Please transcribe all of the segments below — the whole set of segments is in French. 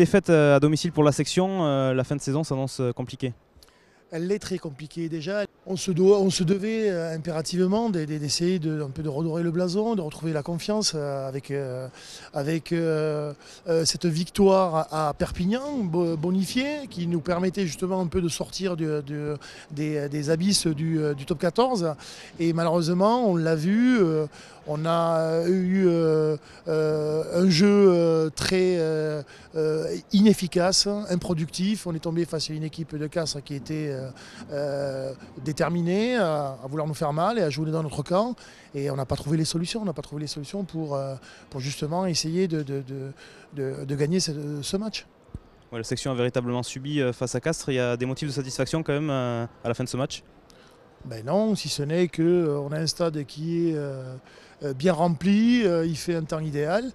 défaite à domicile pour la section, la fin de saison s'annonce compliquée. Elle est très compliquée déjà. On se devait impérativement d'essayer un peu de redorer le blason, de retrouver la confiance avec cette victoire à Perpignan, bonifiée, qui nous permettait justement un peu de sortir des abysses du top 14. Et malheureusement, on l'a vu, on a eu un jeu très inefficace, improductif. On est tombé face à une équipe de Castres qui était déterminée à vouloir nous faire mal et à jouer dans notre camp. Et on n'a pas trouvé les solutions. On n'a pas trouvé les solutions pour justement essayer de gagner ce match. Ouais, la section a véritablement subi face à Castres. Il y a des motifs de satisfaction quand même à la fin de ce match? Ben non, si ce n'est qu'on a un stade qui est bien rempli, il fait un temps idéal.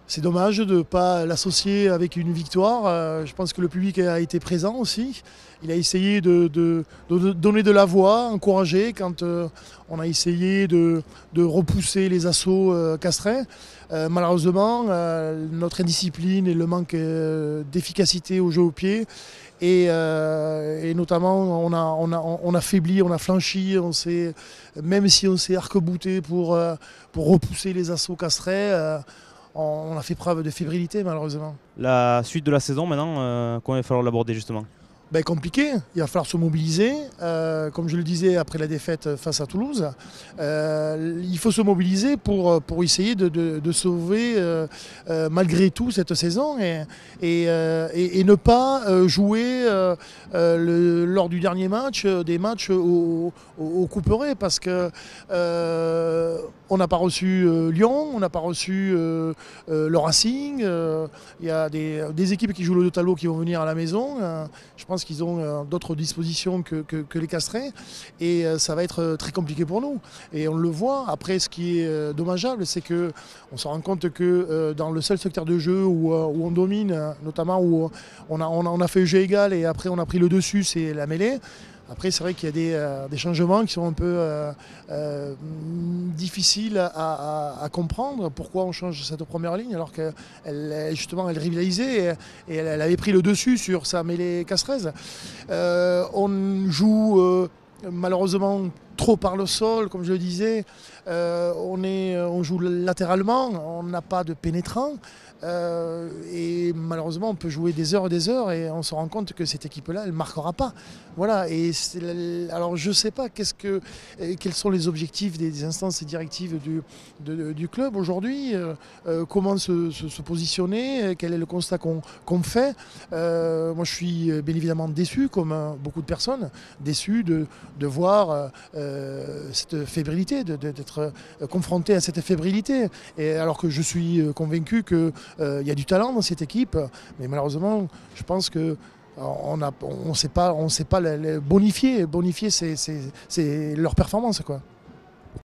C'est dommage de ne pas l'associer avec une victoire. Je pense que le public a été présent aussi. Il a essayé de donner de la voix, encourager quand on a essayé de repousser les assauts castrais. Malheureusement, notre indiscipline et le manque d'efficacité au jeu au pied et notamment on a faibli, on a flanchi, même si on s'est arc-bouté pour repousser les assauts castrais, on a fait preuve de fébrilité malheureusement. La suite de la saison maintenant, comment il va falloir l'aborder justement? Ben, compliqué, il va falloir se mobiliser, comme je le disais après la défaite face à Toulouse. Il faut se mobiliser pour essayer de sauver malgré tout cette saison et ne pas jouer lors du dernier match des matchs au couperet parce que on n'a pas reçu Lyon, on n'a pas reçu le Racing. Il y a des équipes qui jouent le tableau qui vont venir à la maison. Je pense qu'ils ont d'autres dispositions que les Castrais et ça va être très compliqué pour nous. Et on le voit. Après, ce qui est dommageable, c'est qu'on se rend compte que dans le seul secteur de jeu où on domine, notamment où on a fait jeu égal et après on a pris le dessus, c'est la mêlée. Après, c'est vrai qu'il y a des changements qui sont un peu difficiles à comprendre. Pourquoi on change cette première ligne alors qu'elle justement elle rivalisait et elle avait pris le dessus sur sa mêlée castраise. On joue malheureusement trop par le sol, comme je le disais. On joue latéralement, on n'a pas de pénétrant. Et malheureusement on peut jouer des heures et des heures et on se rend compte que cette équipe-là, elle ne marquera pas. Voilà. Et alors je ne sais pas quels sont les objectifs des instances directives du club aujourd'hui, comment se positionner, quel est le constat qu'on fait. Moi je suis bien évidemment déçu, comme beaucoup de personnes, déçu de voir cette fébrilité, d'être confronté à cette fébrilité. Et alors que je suis convaincu que il y a du talent dans cette équipe, mais malheureusement, je pense que on ne sait pas bonifier. Bonifier, c'est leur performance, quoi.